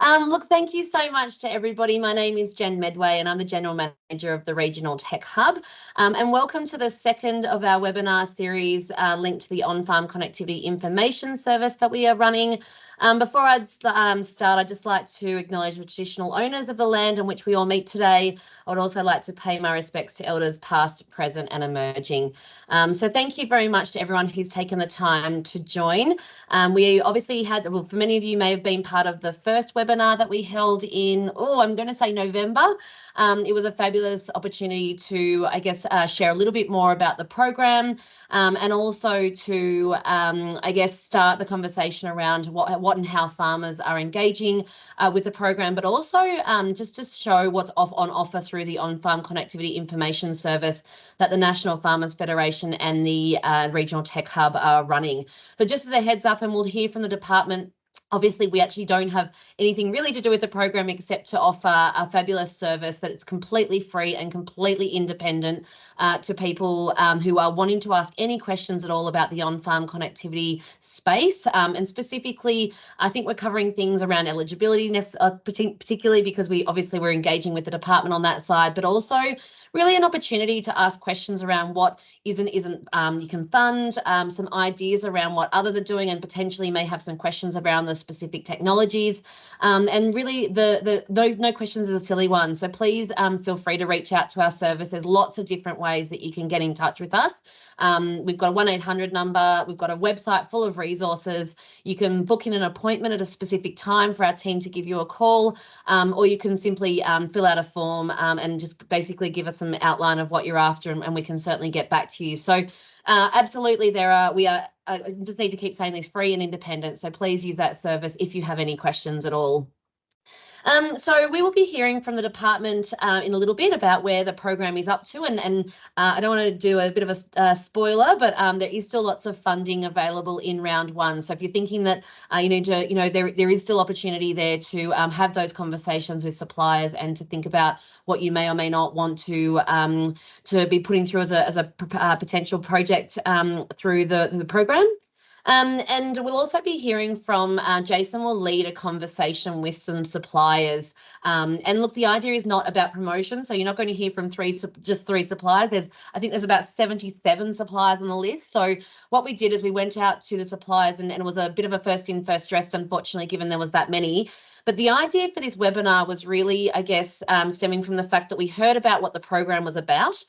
Look, thank you so much to everybody. My name is Jen Medway and I'm the General Manager of the Regional Tech Hub. And welcome to the second of our webinar series linked to the On-Farm Connectivity Information Service that we are running. Before I start, I'd just like to acknowledge the traditional owners of the land on which we all meet today. I would also like to pay my respects to elders past, present and emerging. So thank you very much to everyone who's taken the time to join. We obviously had, well, for many of you may have been part of the first webinar that we held in, I'm going to say November. It was a fabulous opportunity to, I guess, share a little bit more about the program and also to, I guess, start the conversation around what and how farmers are engaging with the program, but also just to show what's on offer through the On-Farm Connectivity Information Service that the National Farmers Federation and the Regional Tech Hub are running. So just as a heads up, and we'll hear from the department, obviously, we actually don't have anything really to do with the program except to offer a fabulous service that it's completely free and completely independent to people who are wanting to ask any questions at all about the on-farm connectivity space. And specifically, I think we're covering things around eligibility, particularly because we're engaging with the department on that side, but also really an opportunity to ask questions around what isn't you can fund, some ideas around what others are doing, and potentially may have some questions around the specific technologies. And really no questions is a silly one. So please feel free to reach out to our service. There's lots of different ways that you can get in touch with us. We've got a 1-800 number. We've got a website full of resources. You can book in an appointment at a specific time for our team to give you a call, or you can simply fill out a form and just basically give us some outline of what you're after, and we can certainly get back to you. So absolutely, I just need to keep saying this, free and independent. So please use that service if you have any questions at all. So we will be hearing from the department in a little bit about where the program is up to, and I don't want to do a bit of a spoiler, but there is still lots of funding available in round one. So if you're thinking that you need to, there is still opportunity there to have those conversations with suppliers and to think about what you may or may not want to be putting through as a potential project through the program. And we'll also be hearing from Jason will lead a conversation with some suppliers. And look, the idea is not about promotion. So you're not going to hear from just three suppliers. I think there's about 77 suppliers on the list. So what we did is we went out to the suppliers, and it was a bit of a first in, first dressed, unfortunately, given there was that many. But the idea for this webinar was really, I guess, stemming from the fact that we heard about what the program was about.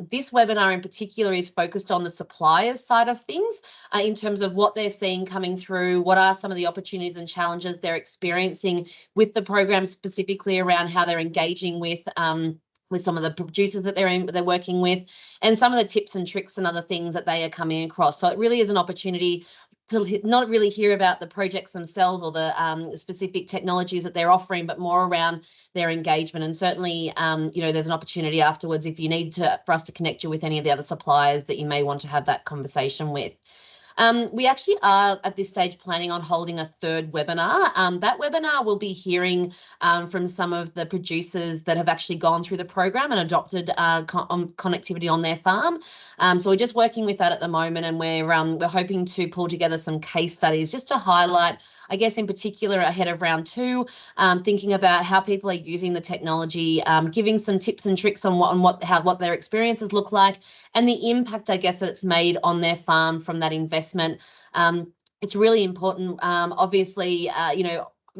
This webinar in particular is focused on the suppliers side of things in terms of what they're seeing coming through, what are some of the opportunities and challenges they're experiencing with the program, specifically around how they're engaging with some of the producers that they're working with, and some of the tips and tricks and other things that they are coming across. So it really is an opportunity to not really hear about the projects themselves or the specific technologies that they're offering, but more around their engagement. And certainly, there's an opportunity afterwards if you need for us to connect you with any of the other suppliers that you may want to have that conversation with. We actually are at this stage planning on holding a third webinar. That webinar will be hearing from some of the producers that have actually gone through the program and adopted connectivity on their farm. So we're just working with that at the moment, and we're hoping to pull together some case studies just to highlight, I guess, in particular ahead of round two, thinking about how people are using the technology, giving some tips and tricks on what their experiences look like, and the impact, I guess, that it's made on their farm from that investment. It's really important. Obviously,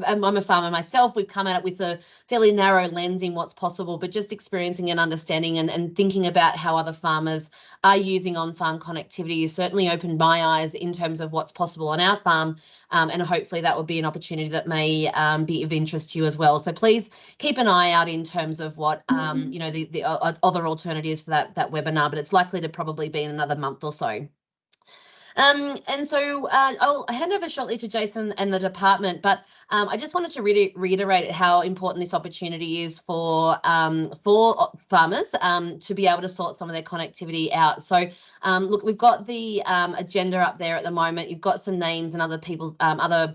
I'm a farmer myself. We've come at it with a fairly narrow lens in what's possible, but just experiencing and understanding and thinking about how other farmers are using on-farm connectivity has certainly opened my eyes in terms of what's possible on our farm, and hopefully that will be an opportunity that may be of interest to you as well. So please keep an eye out in terms of what the other alternatives for that webinar, but it's likely to probably be in another month or so. And so I'll hand over shortly to Jason and the department, but I just wanted to reiterate how important this opportunity is for farmers to be able to sort some of their connectivity out. So look, we've got the agenda up there at the moment. You've got some names and other people, other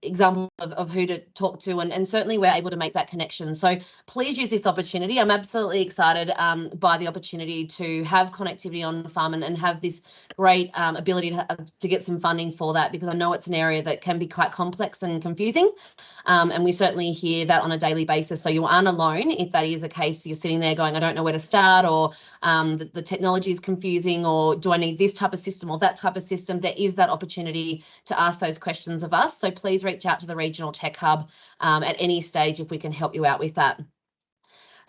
examples of who to talk to, and certainly we're able to make that connection. So please use this opportunity. I'm absolutely excited by the opportunity to have connectivity on the farm and have this great ability to get some funding for that, because I know it's an area that can be quite complex and confusing. And we certainly hear that on a daily basis. So you aren't alone if that is a case. You're sitting there going, I don't know where to start, or the technology is confusing, or do I need this type of system or that type of system? There is that opportunity to ask those questions of us. So please reach out to the Regional Tech Hub at any stage if we can help you out with that.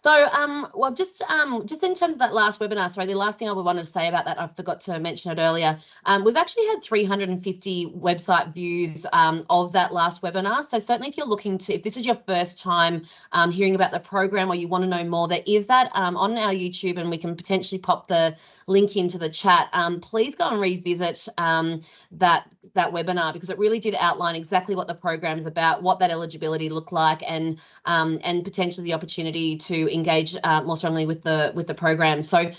So, well, just in terms of that last webinar, sorry, the last thing I wanted to say about that, I forgot to mention it earlier. We've actually had 350 website views of that last webinar. So certainly if you're looking to, if this is your first time hearing about the program, or you want to know more, there is that on our YouTube, and we can potentially pop the link into the chat. Please go and revisit that webinar, because it really did outline exactly what the program is about, what that eligibility looked like, and potentially the opportunity to engage more strongly with the program. So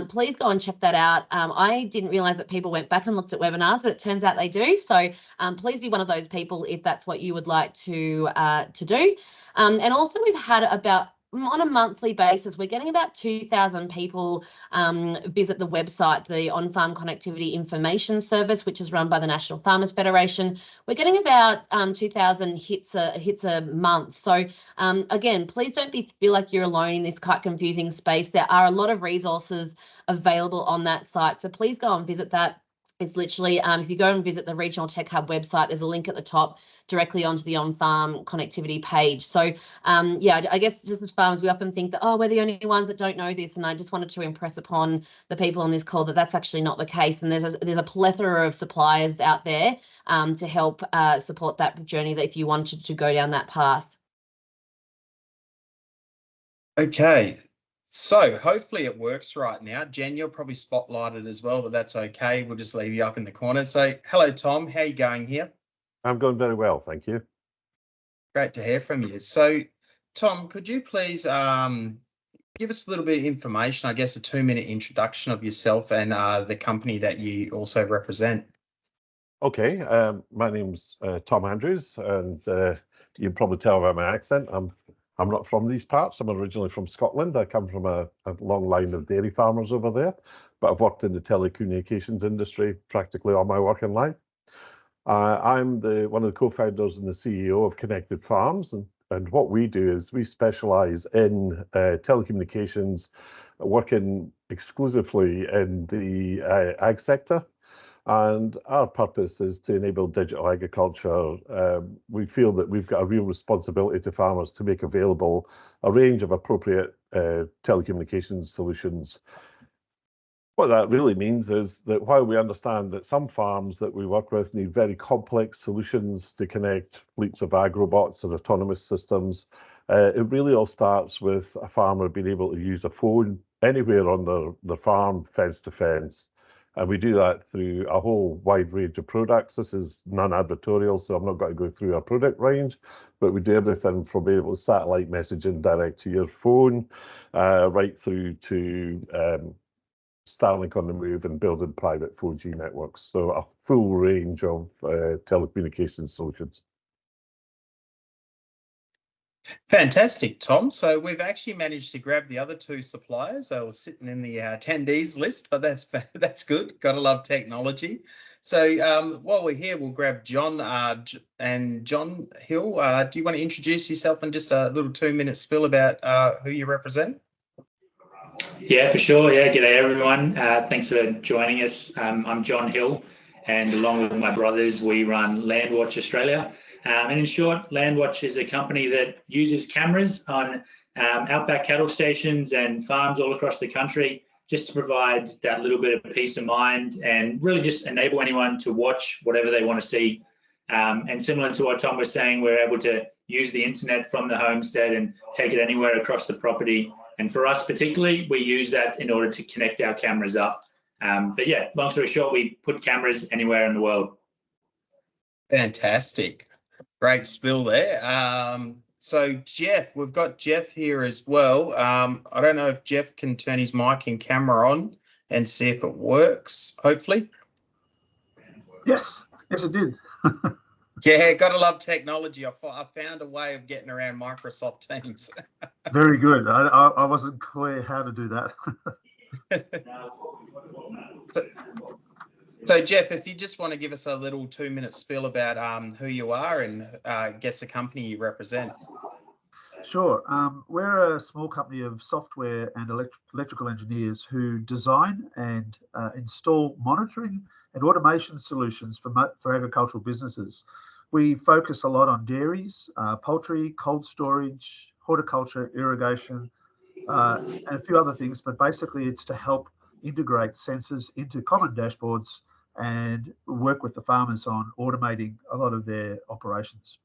please go and check that out. I didn't realize that people went back and looked at webinars, but it turns out they do. So please be one of those people if that's what you would like to do. And also, we've had about, on a monthly basis, we're getting about 2,000 people visit the website, the On-Farm Connectivity Information Service, which is run by the National Farmers Federation. We're getting about 2,000 hits a month. So again, please don't feel like you're alone in this quite confusing space. There are a lot of resources available on that site. So please go and visit that. It's literally, if you go and visit the Regional Tech Hub website, there's a link at the top directly onto the on-farm connectivity page. So, yeah, I guess just as farmers, we often think that, oh, we're the only ones that don't know this. And I just wanted to impress upon the people on this call that that's actually not the case. And there's a plethora of suppliers out there to help support that journey, that if you wanted to go down that path. Okay. So hopefully it works right now. Jen, you're probably spotlighted as well, but that's okay. We'll just leave you up in the corner. So hello, Tom. How are you going here? I'm going very well, thank you. Great to hear from you. So, Tom, could you please give us a little bit of information, I guess a 2-minute introduction of yourself and the company that you also represent? Okay, my name's Tom Andrews, and you can probably tell by my accent, I'm not from these parts. I'm originally from Scotland. I come from a long line of dairy farmers over there, but I've worked in the telecommunications industry practically all my working life. I'm one of the co-founders and the CEO of Connected Farms, and what we do is we specialize in telecommunications, working exclusively in the ag sector. And our purpose is to enable digital agriculture. We feel that we've got a real responsibility to farmers to make available a range of appropriate telecommunications solutions. What that really means is that while we understand that some farms that we work with need very complex solutions to connect fleets of ag robots and autonomous systems, it really all starts with a farmer being able to use a phone anywhere on the farm, fence to fence. And we do that through a whole wide range of products. This is non-advertorial, so I'm not going to go through our product range, but we do everything from being able to satellite messaging direct to your phone, right through to Starlink on the move and building private 4G networks. So a full range of telecommunications solutions. Fantastic, Tom. So we've actually managed to grab the other 2 suppliers. They were sitting in the attendees list, but that's good. Gotta love technology. So while we're here, we'll grab John and John Hill. Do you want to introduce yourself and just a little 2-minute spill about who you represent? Yeah, for sure. Yeah, g'day everyone. Thanks for joining us. I'm John Hill, and along with my brothers, we run Land Watch Australia. And in short, Land Watch is a company that uses cameras on outback cattle stations and farms all across the country, just to provide that little bit of peace of mind and really just enable anyone to watch whatever they want to see. And similar to what Tom was saying, we're able to use the internet from the homestead and take it anywhere across the property. And for us particularly, we use that in order to connect our cameras up. But yeah, long story short, we put cameras anywhere in the world. Fantastic. Great spill there. So Jeff, we've got Jeff here as well. I don't know if Jeff can turn his mic and camera on and see if it works, hopefully. Yes, it did. Yeah, gotta love technology. I found a way of getting around Microsoft Teams. Very good. I wasn't clear how to do that. So Jeff, if you just want to give us a little 2-minute spiel about who you are and guess the company you represent. Sure. We're a small company of software and electrical engineers who design and install monitoring and automation solutions for agricultural businesses. We focus a lot on dairies, poultry, cold storage, horticulture, irrigation, and a few other things, but basically it's to help integrate sensors into common dashboards and work with the farmers on automating a lot of their operations.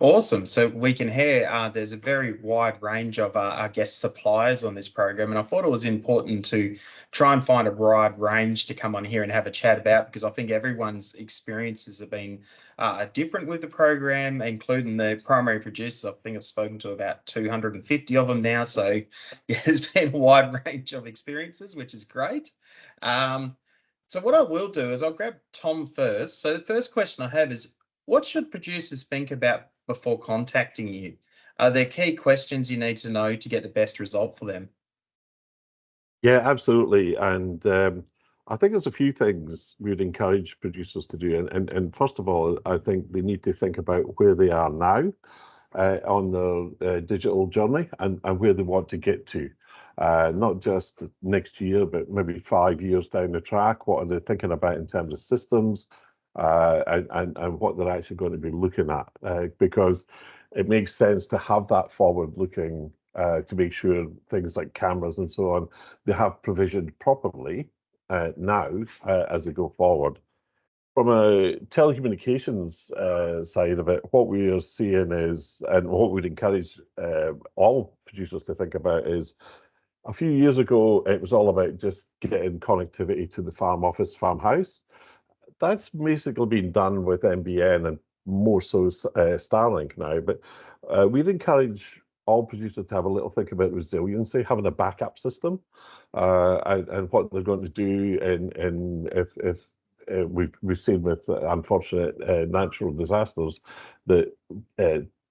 Awesome. So we can hear there's a very wide range of, I guess, suppliers on this program. And I thought it was important to try and find a wide range to come on here and have a chat about, because I think everyone's experiences have been different with the program, including the primary producers. I think I've spoken to about 250 of them now. So yeah, there's been a wide range of experiences, which is great. So what I will do is I'll grab Tom first. So the first question I have is, what should producers think about before contacting you? Are there key questions you need to know to get the best result for them? Yeah, absolutely. And I think there's a few things we'd encourage producers to do. And first of all, I think they need to think about where they are now on their digital journey and where they want to get to. Not just next year, but maybe 5 years down the track. What are they thinking about in terms of systems? And what they're actually going to be looking at, because it makes sense to have that forward-looking to make sure things like cameras and so on, they have provisioned properly now as they go forward. From a telecommunications side of it, what we are seeing is, and what we'd encourage all producers to think about is, a few years ago, it was all about just getting connectivity to the farm office, farmhouse. That's basically been done with NBN and more so Starlink now, but we'd encourage all producers to have a little think about resiliency, having a backup system, and what they're going to do if we've seen with unfortunate natural disasters that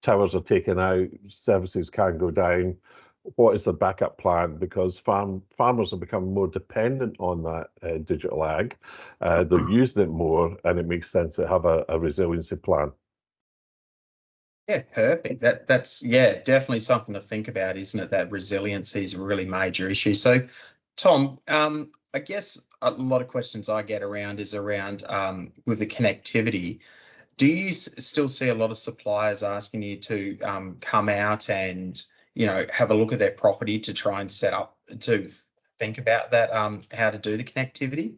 towers are taken out, services can go down. What is the backup plan? Because farmers have become more dependent on that digital ag. They're using it more, and it makes sense to have a resiliency plan. Yeah, perfect. That's definitely something to think about, isn't it? That resiliency is a really major issue. So, Tom, I guess a lot of questions I get around is around with the connectivity. Do you still see a lot of suppliers asking you to come out and have a look at their property to try and set up, to think about that, how to do the connectivity?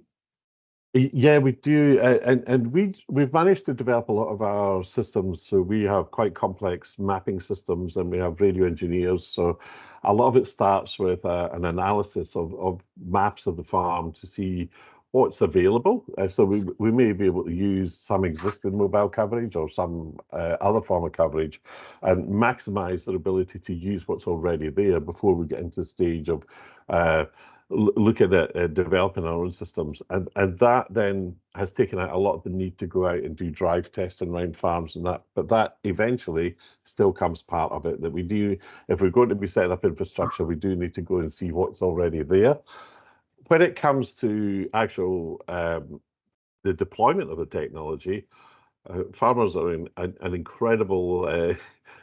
Yeah, we do, and we've managed to develop a lot of our systems. So we have quite complex mapping systems, and we have radio engineers. So a lot of it starts with an analysis of maps of the farm to see what's available. So we may be able to use some existing mobile coverage or some other form of coverage and maximize their ability to use what's already there before we get into the stage of looking at developing our own systems. And that then has taken out a lot of the need to go out and do drive testing around farms and that. But that eventually still comes part of it, that we do, if we're going to be setting up infrastructure, we do need to go and see what's already there. When it comes to actual the deployment of the technology, farmers are an incredible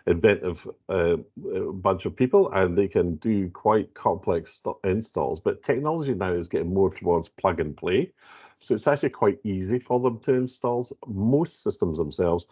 inventive bunch of people, and they can do quite complex installs. But technology now is getting more towards plug and play, so it's actually quite easy for them to install most systems themselves.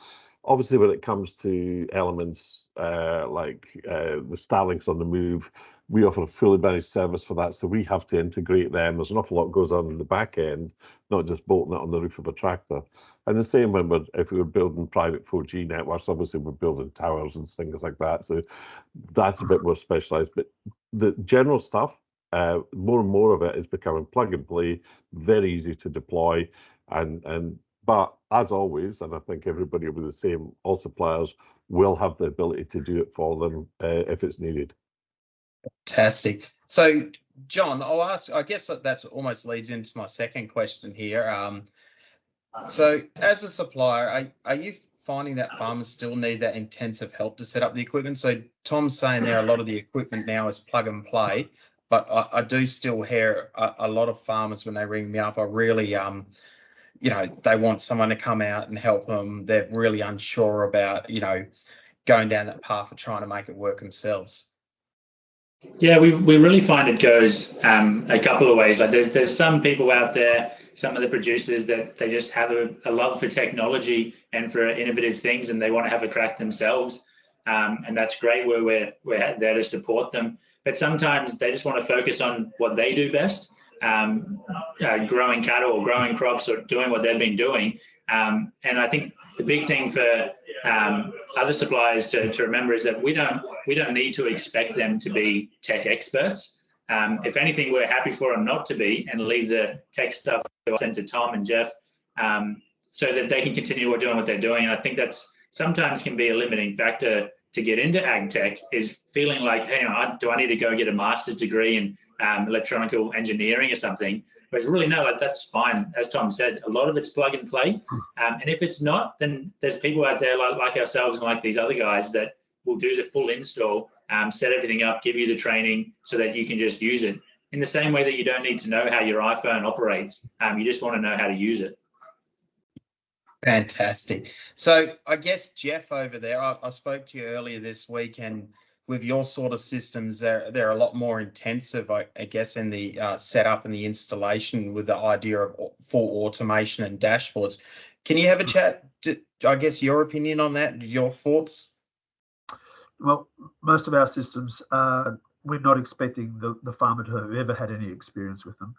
Obviously, when it comes to elements like the Starlinks on the move, we offer a fully managed service for that, so we have to integrate them. There's an awful lot goes on in the back end, not just bolting it on the roof of a tractor. And the same if we were building private 4G networks, obviously we're building towers and things like that. So that's a bit more specialized. But the general stuff, more and more of it is becoming plug and play, very easy to deploy. But as always, and I think everybody will be the same, all suppliers will have the ability to do it for them if it's needed. Fantastic. So, John, I'll ask, I guess that's almost leads into my second question here. So as a supplier, are you finding that farmers still need that intensive help to set up the equipment? So Tom's saying there a lot of the equipment now is plug and play, but I do still hear a lot of farmers when they ring me up are really, you know, they want someone to come out and help them. They're really unsure about, you know, going down that path of trying to make it work themselves. Yeah, we really find it goes a couple of ways. Like there's some people out there, some of the producers that they just have a love for technology and for innovative things, and they want to have a crack themselves. And that's great. We're there to support them. But sometimes they just want to focus on what they do best, growing cattle or growing crops or doing what they've been doing. And I think the big thing for other suppliers to remember is that we don't need to expect them to be tech experts. If anything, we're happy for them not to be, and leave the tech stuff to Tom and Jeff, so that they can continue doing what they're doing. And I think that's sometimes can be a limiting factor to get into ag tech, is feeling like, hey, do I need to go get a master's degree in electronical engineering or something? Whereas really, no, like that's fine. As Tom said, a lot of it's plug and play. And if it's not, then there's people out there like ourselves and like these other guys that will do the full install, set everything up, give you the training so that you can just use it. In the same way that you don't need to know how your iPhone operates, you just want to know how to use it. Fantastic. So I guess, Jeff, over there, I spoke to you earlier this week, and with your sort of systems, they're a lot more intensive, I guess, in the setup and the installation, with the idea of full automation and dashboards. Can you have a chat, I guess, your opinion on that, your thoughts? Well, most of our systems, we're not expecting the farmer to have ever had any experience with them.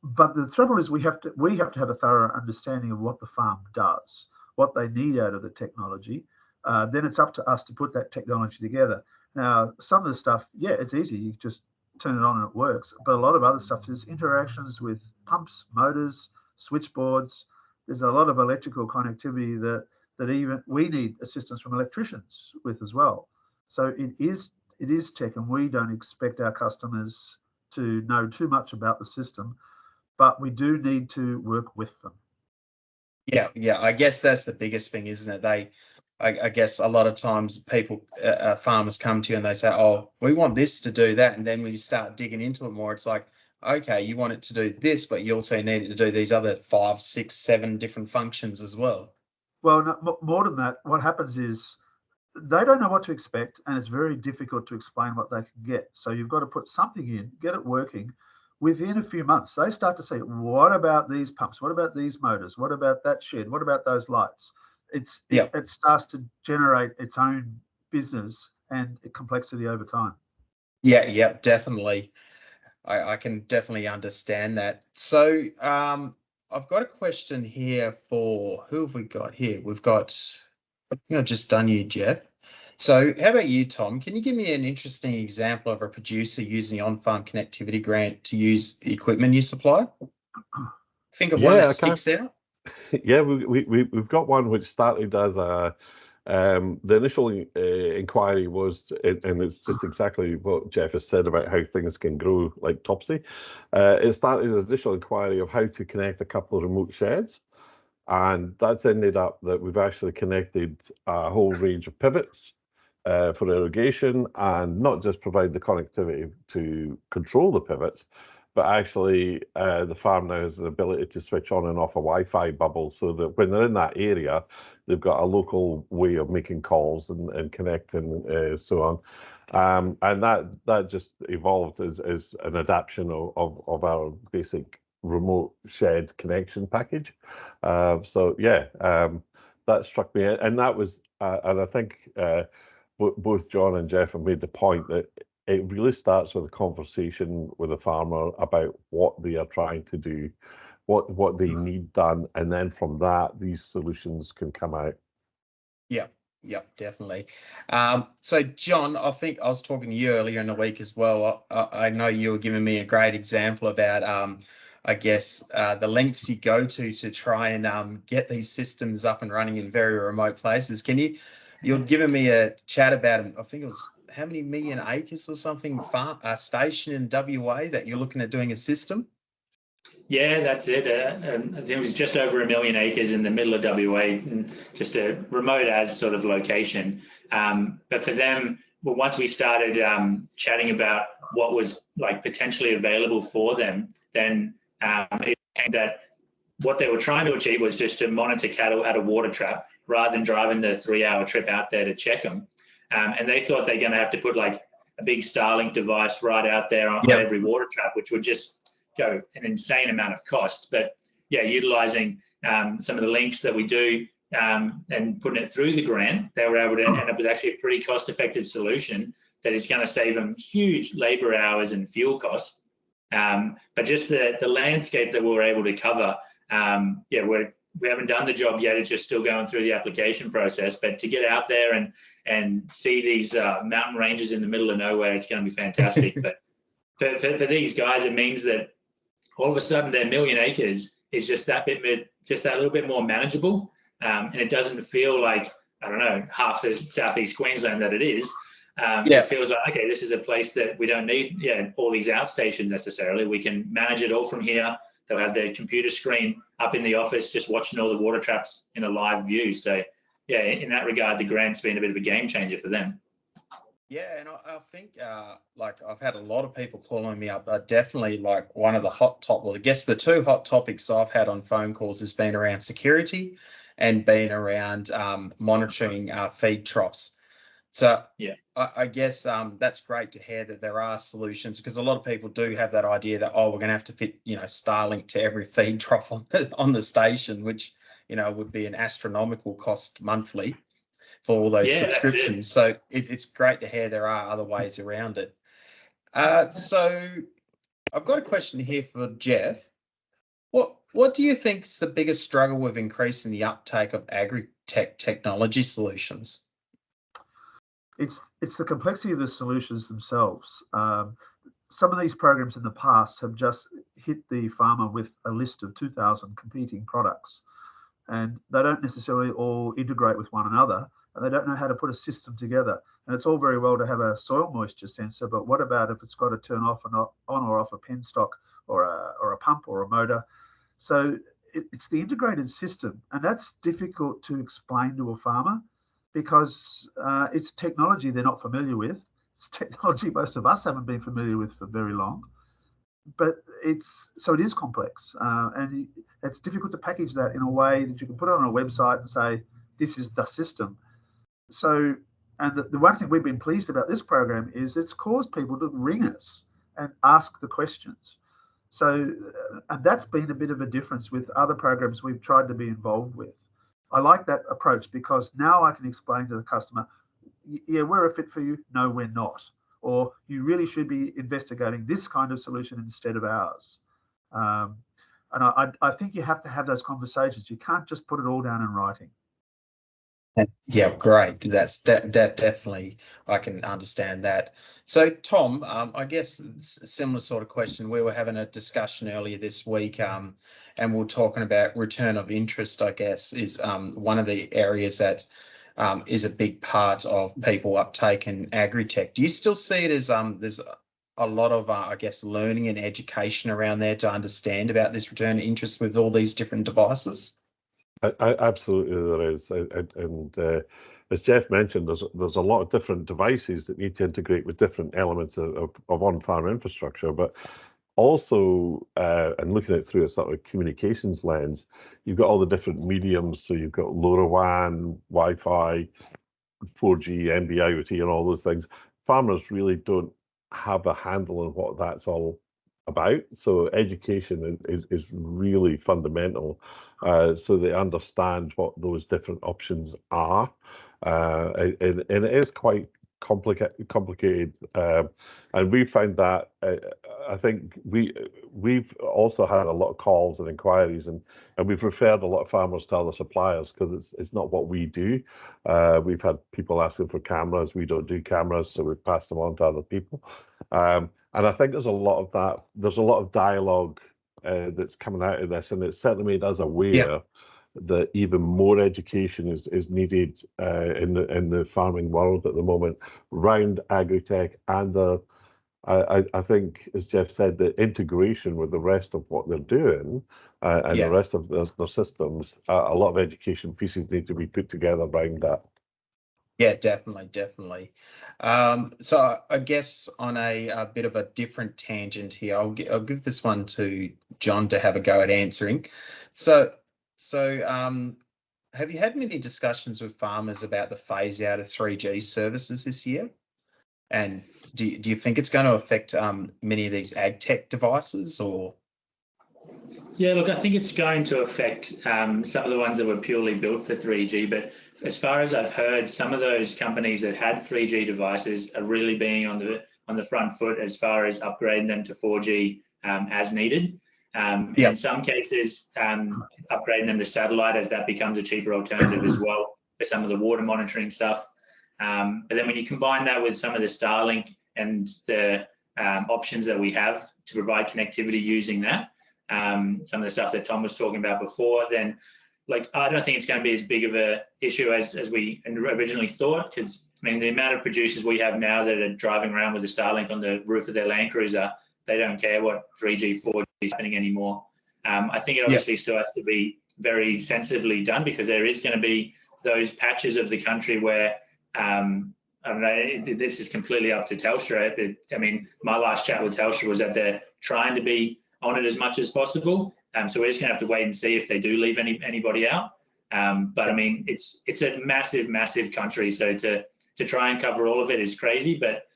But the trouble is we have to have a thorough understanding of what the farm does, what they need out of the technology. Then it's up to us to put that technology together. Now, some of the stuff, yeah, it's easy. You just turn it on and it works. But a lot of other stuff is interactions with pumps, motors, switchboards. There's a lot of electrical connectivity that even we need assistance from electricians with as well. So it is tech, and we don't expect our customers to know too much about the system, but we do need to work with them. Yeah. I guess that's the biggest thing, isn't it? I guess a lot of times people, farmers come to you and they say, oh, we want this to do that. And then when you start digging into it more, it's like, okay, you want it to do this, but you also need it to do these other 5, 6, 7 different functions as well. Well, no, more than that, what happens is they don't know what to expect, and it's very difficult to explain what they can get. So you've got to put something in, get it working. Within a few months, they start to say, what about these pumps? What about these motors? What about that shed? What about those lights? It starts to generate its own business and complexity over time. Yeah, definitely. I can definitely understand that. So I've got a question here for, who have we got here? We've got, I think I've just done you, Jeff. So how about you, Tom? Can you give me an interesting example of a producer using the on-farm connectivity grant to use the equipment you supply? Think of one that sticks out. Yeah, we've got one which started as a the initial inquiry was, and it's just exactly what Jeff has said about how things can grow like Topsy. It started as an initial inquiry of how to connect a couple of remote sheds, and that's ended up that we've actually connected a whole range of pivots for irrigation, and not just provide the connectivity to control the pivots, but actually the farm now has the ability to switch on and off a Wi-Fi bubble, so that when they're in that area, they've got a local way of making calls and connecting, so on. And that just evolved as an adaptation of our basic remote shed connection package. So yeah, that struck me, and that was, and I think both John and Jeff have made the point that it really starts with a conversation with the farmer about what they are trying to do, what they need done, and then from that, these solutions can come out. Yeah, definitely. So John, I think I was talking to you earlier in the week as well. I know you were giving me a great example about, I guess, the lengths you go to try and get these systems up and running in very remote places. You're giving me a chat about, I think it was, how many million acres or something, station in WA that you're looking at doing a system? Yeah, that's it. I think it was just over 1 million acres in the middle of WA, and just a remote as sort of location. But for them, well, once we started chatting about what was like potentially available for them, then it came that what they were trying to achieve was just to monitor cattle at a water trap rather than driving the 3-hour trip out there to check them. And they thought they're going to have to put like a big Starlink device right out there on every water trap, which would just go an insane amount of cost. But yeah, utilizing some of the links that we do and putting it through the grant, they were able to end up with actually a pretty cost-effective solution that is going to save them huge labor hours and fuel costs. But just the landscape that we were able to cover, we haven't done the job yet. It's just still going through the application process. But to get out there and see these mountain ranges in the middle of nowhere, it's going to be fantastic. But for these guys, it means that all of a sudden their 1 million acres is just that little bit more manageable, and it doesn't feel like, I don't know, half the southeast Queensland that it is. It feels like, okay, this is a place that we don't need all these outstations necessarily. We can manage it all from here. They'll have their computer screen up in the office, just watching all the water traps in a live view. So, yeah, in that regard, the grant's been a bit of a game changer for them. Yeah, and I think like I've had a lot of people calling me up. Definitely like one of the I guess the 2 hot topics I've had on phone calls has been around security and been around monitoring feed troughs. So yeah, I guess that's great to hear that there are solutions, because a lot of people do have that idea that, we're going to have to fit, Starlink to every feed trough on the station, which, would be an astronomical cost monthly for all those subscriptions. So it's great to hear there are other ways around it. So I've got a question here for Jeff. What do you think is the biggest struggle with increasing the uptake of agri-tech technology solutions? It's the complexity of the solutions themselves. Some of these programs in the past have just hit the farmer with a list of 2,000 competing products, and they don't necessarily all integrate with one another, and they don't know how to put a system together. And it's all very well to have a soil moisture sensor, but what about if it's got to turn off and on or off a penstock or a pump or a motor? So it's the integrated system, and that's difficult to explain to a farmer, because it's technology they're not familiar with. It's technology most of us haven't been familiar with for very long. But it is complex, and it's difficult to package that in a way that you can put it on a website and say, this is the system. So, and the one thing we've been pleased about this program is it's caused people to ring us and ask the questions. So, and that's been a bit of a difference with other programs we've tried to be involved with. I like that approach, because now I can explain to the customer, yeah, we're a fit for you. No, we're not. Or you really should be investigating this kind of solution instead of ours. And I think you have to have those conversations. You can't just put it all down in writing. Yeah, great. That's that definitely, I can understand that. So, Tom, I guess similar sort of question. We were having a discussion earlier this week, and we were talking about return of interest, I guess, is one of the areas that is a big part of people uptaking agri-tech. Do you still see it as there's a lot of, I guess, learning and education around there to understand about this return of interest with all these different devices? Absolutely, there is, and as Jeff mentioned, there's a lot of different devices that need to integrate with different elements of on-farm infrastructure, but also, and looking at it through a sort of communications lens, you've got all the different mediums. So you've got LoRaWAN, Wi-Fi, 4G, NB-IoT, and all those things. Farmers really don't have a handle on what that's all about. So education is really fundamental, so they understand what those different options are, and it is quite complicated, and we found that I think we've also had a lot of calls and inquiries, and we've referred a lot of farmers to other suppliers, because it's not what we do. We've had people asking for cameras. We don't do cameras, so we've passed them on to other people. And I think there's a lot of that. There's a lot of dialogue that's coming out of this, and it's certainly made us aware that even more education is needed in the farming world at the moment around agri-tech, and I think, as Jeff said, the integration with the rest of what they're doing and the rest of their systems. A lot of education pieces need to be put together around that. Yeah, definitely, definitely. So I guess on a bit of a different tangent here, I'll give this one to John to have a go at answering. So have you had many discussions with farmers about the phase out of 3G services this year? And do you think it's going to affect many of these ag tech devices or? Yeah, look, I think it's going to affect some of the ones that were purely built for 3G, but as far as I've heard, some of those companies that had 3G devices are really being on the front foot as far as upgrading them to 4G as needed. And in some cases, upgrading them to satellite as that becomes a cheaper alternative as well for some of the water monitoring stuff. But then when you combine that with some of the Starlink and the options that we have to provide connectivity using that, some of the stuff that Tom was talking about before, then like I don't think it's going to be as big of a issue as we originally thought, because I mean the amount of producers we have now that are driving around with the Starlink on the roof of their Land Cruiser, they don't care what 3G, 4G is happening anymore. I think it obviously still has to be very sensitively done, because there is going to be those patches of the country where I mean, this is completely up to Telstra. But I mean, my last chat with Telstra was that they're trying to be on it as much as possible. So we're just going to have to wait and see if they do leave anybody out. But I mean, it's a massive, massive country. So to try and cover all of it is crazy. But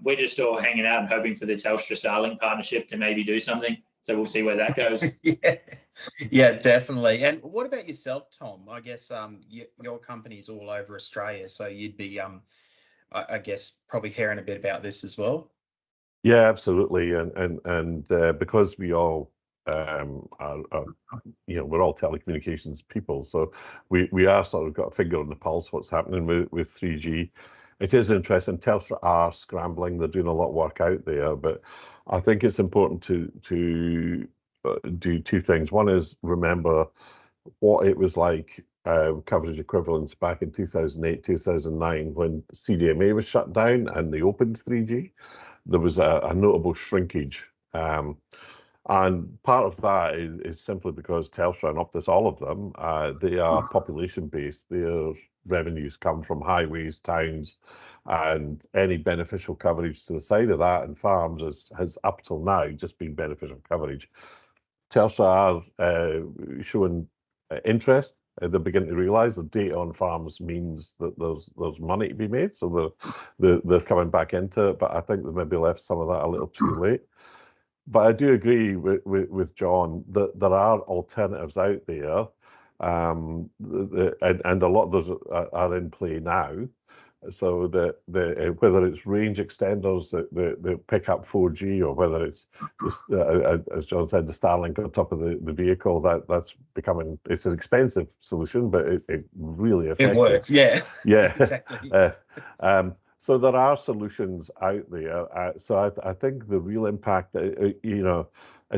we're just all hanging out and hoping for the Telstra Starlink partnership to maybe do something. So we'll see where that goes. Yeah, definitely. And what about yourself, Tom? I guess your company's all over Australia, so you'd be, I guess, probably hearing a bit about this as well. Yeah, absolutely, and because we all are, we're all telecommunications people, so we are sort of got a finger on the pulse what's happening with 3G. It is interesting. Telstra are scrambling; they're doing a lot of work out there, but I think it's important to do two things. One is remember what it was like coverage equivalence back in 2008, 2009 when CDMA was shut down and they opened 3G. There was a notable shrinkage. And part of that is simply because Telstra and Optus, all of them, they are population-based. Their revenues come from highways, towns, and any beneficial coverage to the side of that and farms has up till now just been beneficial coverage. Telstra are showing interest. They're beginning to realise the data on farms means that there's money to be made, so they're coming back into it. But I think they maybe left some of that a little too late. But I do agree with John that there are alternatives out there, and a lot of those are in play now. So whether it's range extenders that pick up 4G, or whether it's as John said, the Starlink on top of the vehicle, that's becoming, it's an expensive solution, but it really effective. It works, yeah. Yeah, exactly. So there are solutions out there. So I think the real impact, in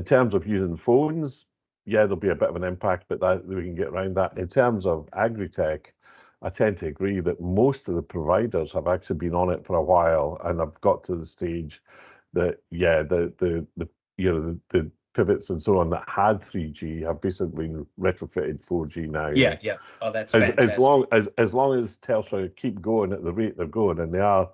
terms of using phones, yeah, there'll be a bit of an impact, but that we can get around that. In terms of agri-tech, I tend to agree that most of the providers have actually been on it for a while, and have got to the stage that the pivots and so on that had 3G have basically been retrofitted 4G now. Yeah. Oh, that's fantastic. As long as Telstra keep going at the rate they're going, and they are,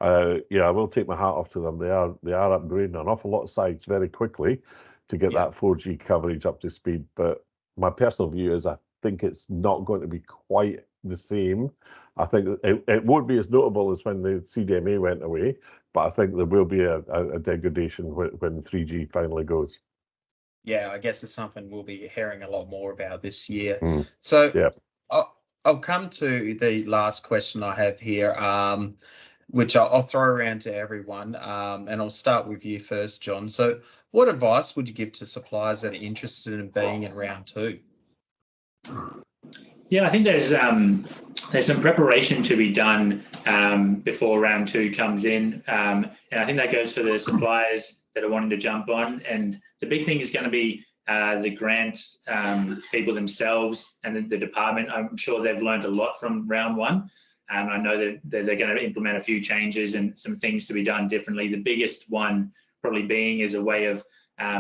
I will take my hat off to them. They are upgrading an awful lot of sites very quickly to get that 4G coverage up to speed. But my personal view is I think it's not going to be quite the same. I think it won't be as notable as when the CDMA went away, but I think there will be a degradation when 3G finally goes. Yeah, I guess it's something we'll be hearing a lot more about this year. So yeah. I'll come to the last question I have here, which I'll throw around to everyone, and I'll start with you first, John. So what advice would you give to suppliers that are interested in being in round two? Yeah, I think there's some preparation to be done before round two comes in, and I think that goes for the suppliers that are wanting to jump on. And the big thing is going to be the grant people themselves and the department. I'm sure they've learned a lot from round one, and I know that they're going to implement a few changes and some things to be done differently. The biggest one probably being is a way of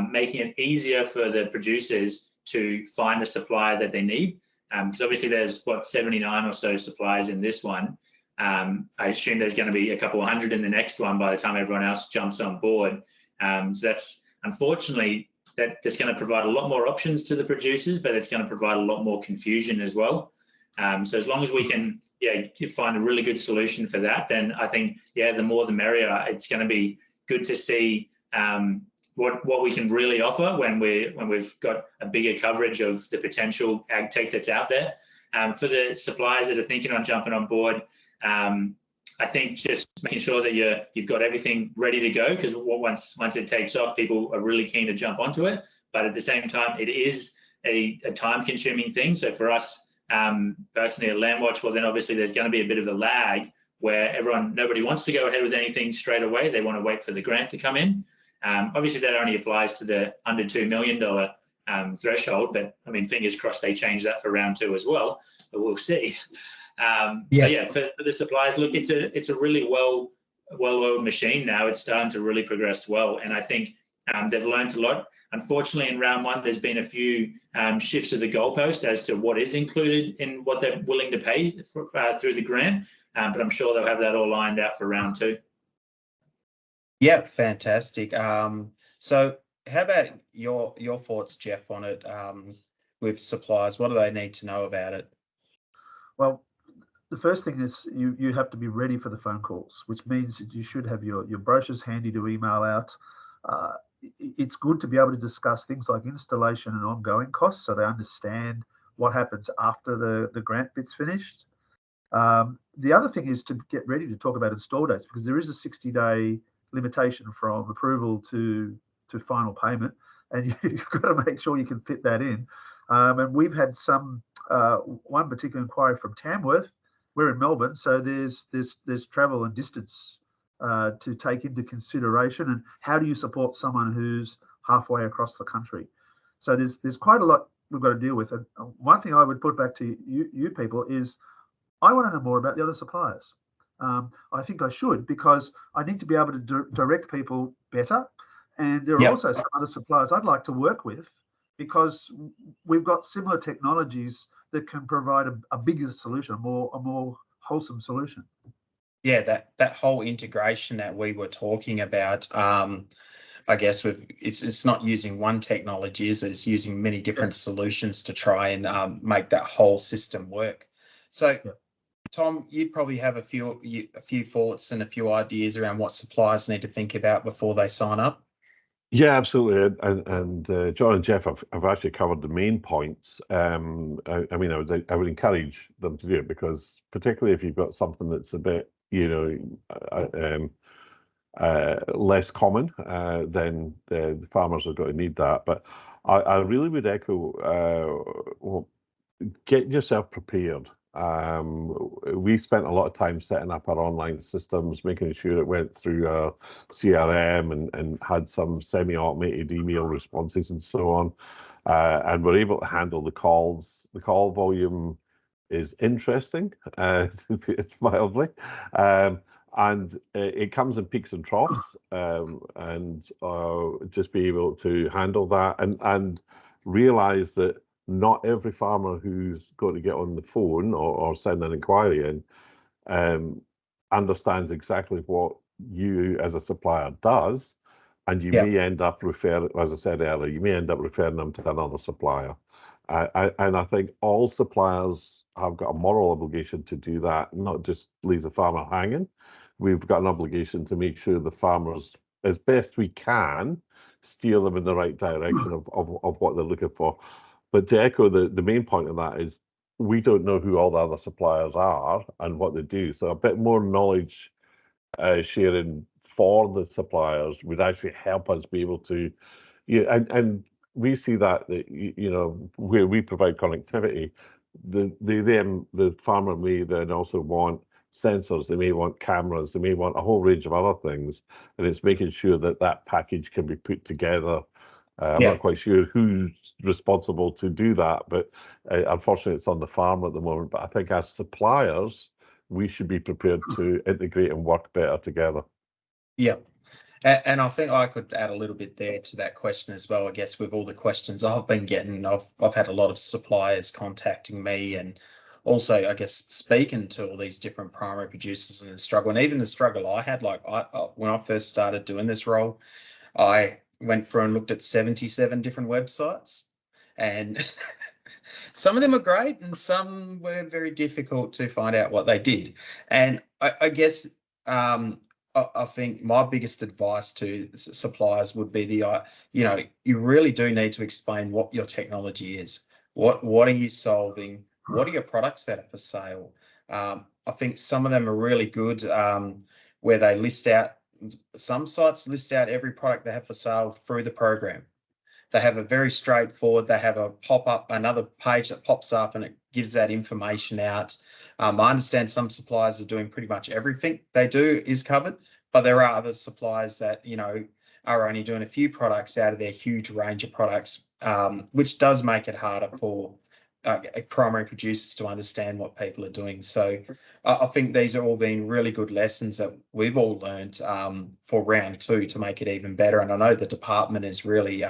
making it easier for the producers to find a supplier that they need. Because obviously there's 79 or so suppliers in this one, I assume there's going to be a couple of hundred in the next one by the time everyone else jumps on board. So that's unfortunately that's going to provide a lot more options to the producers, but it's going to provide a lot more confusion as well. So as long as we can, find a really good solution for that, then I think, the more the merrier. It's going to be good to see what we can really offer when we've got a bigger coverage of the potential ag tech that's out there. For the suppliers that are thinking on jumping on board, I think just making sure that you've got everything ready to go, because once it takes off, people are really keen to jump onto it. But at the same time, it is a time-consuming thing. So for us personally at Landwatch, well, then obviously there's going to be a bit of a lag where nobody wants to go ahead with anything straight away. They want to wait for the grant to come in. Obviously, that only applies to the under $2 million threshold, but I mean, fingers crossed they change that for round 2 as well, but we'll see. But for the suppliers, look, it's a really well-oiled machine now. It's starting to really progress well, and I think they've learned a lot. Unfortunately, in round 1, there's been a few shifts of the goalpost as to what is included in what they're willing to pay through the grant, but I'm sure they'll have that all lined out for round 2. Yeah, fantastic. So how about your thoughts, Jeff, on it with suppliers? What do they need to know about it? Well, the first thing is you have to be ready for the phone calls, which means that you should have your brochures handy to email out. It's good to be able to discuss things like installation and ongoing costs, so they understand what happens after the grant bit's finished. The other thing is to get ready to talk about install dates, because there is a 60-day limitation from approval to final payment, and you've got to make sure you can fit that in. And we've had one particular inquiry from Tamworth. We're in Melbourne, so there's travel and distance to take into consideration, and how do you support someone who's halfway across the country? So there's quite a lot we've got to deal with. And one thing I would put back to you people is, I want to know more about the other suppliers. I think I should, because I need to be able to direct people better. And there are also some other suppliers I'd like to work with, because we've got similar technologies that can provide a bigger solution, a more wholesome solution. Yeah, that whole integration that we were talking about, I guess it's not using one technology, it's using many different solutions to try and make that whole system work. So, Tom, you probably have a few thoughts and a few ideas around what suppliers need to think about before they sign up. Yeah, absolutely. And John and Jeff have actually covered the main points. I mean, I would encourage them to do it, because particularly if you've got something that's a bit, less common, then the farmers are going to need that. But I really would echo, get yourself prepared. We spent a lot of time setting up our online systems, making sure it went through our CRM and had some semi-automated email responses and so on. And we're able to handle the calls. The call volume is interesting, to put it mildly. And it comes in peaks and troughs, and just be able to handle that and realize that not every farmer who's going to get on the phone or send an inquiry in understands exactly what you as a supplier does, and you may end up referring, as I said earlier, you may end up referring them to another supplier. And I think all suppliers have got a moral obligation to do that, not just leave the farmer hanging. We've got an obligation to make sure the farmers, as best we can, steer them in the right direction of what they're looking for. But to echo the main point of that is, we don't know who all the other suppliers are and what they do. So a bit more knowledge sharing for the suppliers would actually help us be able to, and we see that where we provide connectivity, the farmer may then also want sensors, they may want cameras, they may want a whole range of other things, and it's making sure that package can be put together. I'm not quite sure who's responsible to do that, but unfortunately it's on the farm at the moment. But I think as suppliers, we should be prepared to integrate and work better together. Yeah. And I think I could add a little bit there to that question as well. I guess with all the questions I've been getting, I've had a lot of suppliers contacting me and also, I guess, speaking to all these different primary producers and the struggle, and even the struggle I had, like when I first started doing this role, I went through and looked at 77 different websites, and some of them are great and some were very difficult to find out what they did. And I guess I think my biggest advice to suppliers would be you really do need to explain what your technology is. What are you solving? What are your products that are for sale? I think some of them are really good where they list out, some sites list out every product they have for sale through the program. They have a very straightforward, they have a pop-up, another page that pops up and it gives that information out. I understand some suppliers are doing pretty much everything they do is covered, but there are other suppliers that, are only doing a few products out of their huge range of products, which does make it harder for primary producers to understand what people are doing. So I think these are all been really good lessons that we've all learned for round 2 to make it even better. And I know the department is really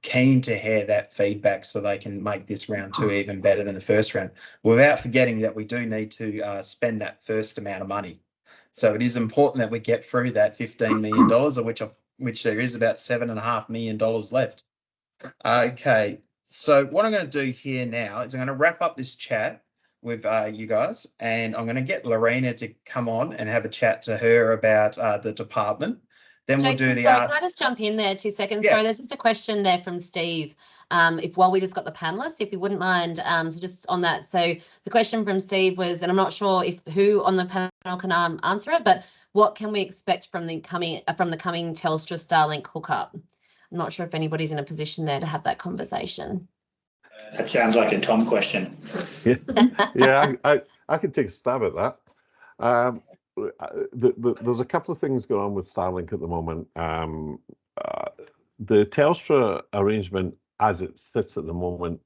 keen to hear that feedback so they can make this round 2 even better than the first round, without forgetting that we do need to spend that first amount of money. So it is important that we get through that $15 million, of which there is about $7.5 million left. Okay, so what I'm going to do here now is I'm going to wrap up this chat with you guys, and I'm going to get Lorena to come on and have a chat to her about the department. Then Jason, we'll do the. Sorry, can I just jump in there 2 seconds? Yeah. Sorry, there's just a question there from Steve. While we just got the panelists, if you wouldn't mind, so just on that. So the question from Steve was, and I'm not sure who on the panel can answer it, but what can we expect from the coming Telstra Starlink hookup? I'm not sure if anybody's in a position there to have that conversation. That sounds like a Tom question. Yeah, I could take a stab at that. There's a couple of things going on with Starlink at the moment. The Telstra arrangement, as it sits at the moment,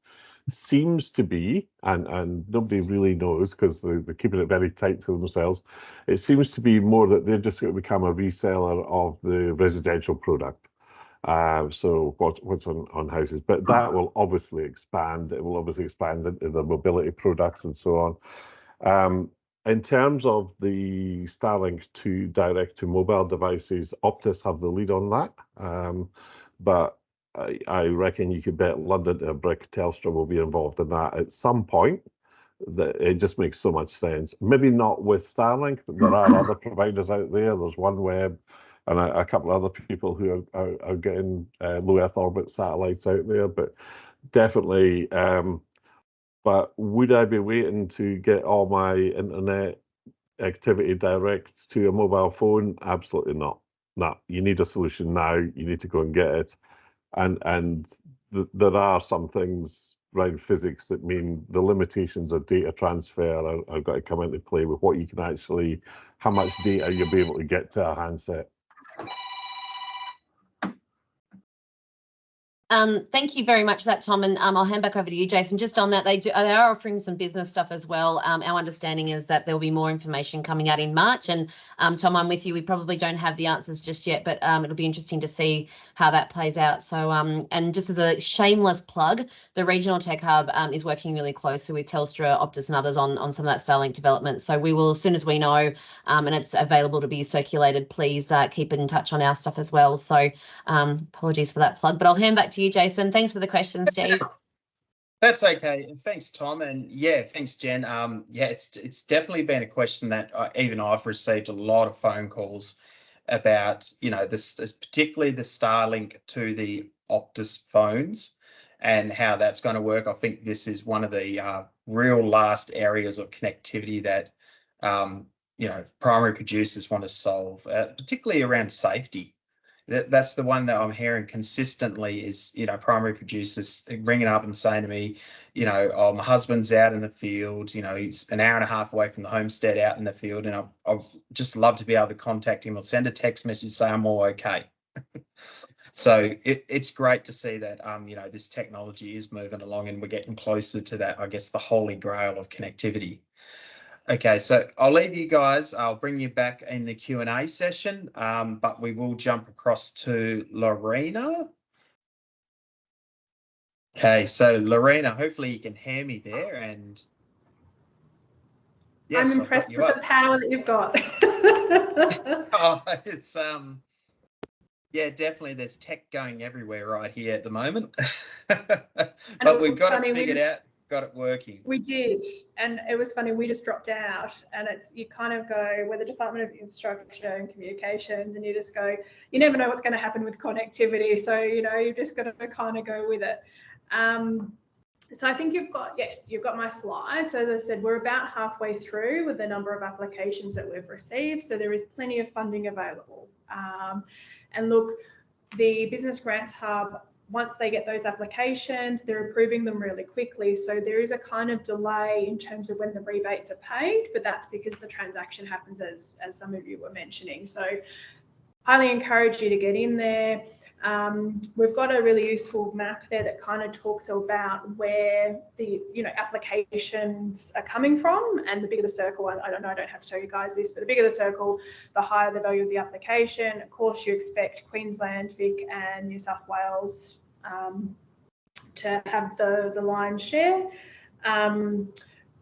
seems to be, and nobody really knows because they're keeping it very tight to themselves. It seems to be more that they're just going to become a reseller of the residential product. So what's on houses, but that will obviously expand. It will obviously expand into the mobility products and so on. In terms of the Starlink to direct to mobile devices, Optus have the lead on that. But I reckon you could bet London to a brick Telstra will be involved in that at some point. That it just makes so much sense. Maybe not with Starlink, but there are other providers out there. There's OneWeb and a couple of other people who are getting low Earth orbit satellites out there. But definitely, but would I be waiting to get all my internet activity direct to a mobile phone? Absolutely not. No, you need a solution now. You need to go and get it. And there are some things around physics that mean the limitations of data transfer are got to come into play with what you can actually, how much data you'll be able to get to a handset. Thank you very much for that, Tom, and I'll hand back over to you, Jason. Just on that, they are offering some business stuff as well. Our understanding is that there'll be more information coming out in March, and Tom, I'm with you. We probably don't have the answers just yet, but it'll be interesting to see how that plays out. So, and just as a shameless plug, the Regional Tech Hub is working really closely with Telstra, Optus, and others on some of that Starlink development. So we will, as soon as we know, and it's available to be circulated, please keep in touch on our stuff as well. So apologies for that plug, but I'll hand back to you, Jason. Thanks for the question, Steve. That's okay. Thanks, Tom. And yeah, thanks, Jen. Yeah, it's definitely been a question that even I've received a lot of phone calls about, this, particularly the Starlink to the Optus phones and how that's going to work. I think this is one of the real last areas of connectivity that, primary producers want to solve, particularly around safety. That's the one that I'm hearing consistently is, primary producers ringing up and saying to me, oh, my husband's out in the field, he's an hour and a half away from the homestead out in the field, and I'd just love to be able to contact him or send a text message saying I'm all okay. So it's great to see that, this technology is moving along and we're getting closer to that, I guess, the holy grail of connectivity. Okay, so I'll leave you guys. I'll bring you back in the Q&A session, but we will jump across to Lorena. Okay, so Lorena, hopefully you can hear me there. And Yes, I'm impressed with the power that you've got. Oh, it's yeah, definitely. There's tech going everywhere right here at the moment, but we've got it figured out. Got it working. We did, and it was funny. We just dropped out, and it's you kind of go, we're the Department of Infrastructure and Communications, and you just go, you never know what's going to happen with connectivity, so you know you've just got to kind of go with it. So I think you've got my slides. As I said, we're about halfway through with the number of applications that we've received, so there is plenty of funding available. And look, the Business Grants Hub, once they get those applications, they're approving them really quickly. So there is a kind of delay in terms of when the rebates are paid, but that's because the transaction happens as some of you were mentioning. So highly encourage you to get in there. We've got a really useful map there that kind of talks about where the applications are coming from, and the bigger the circle, I don't have to show you guys this, but the bigger the circle, the higher the value of the application. Of course, you expect Queensland, Vic and New South Wales to have the lion's share.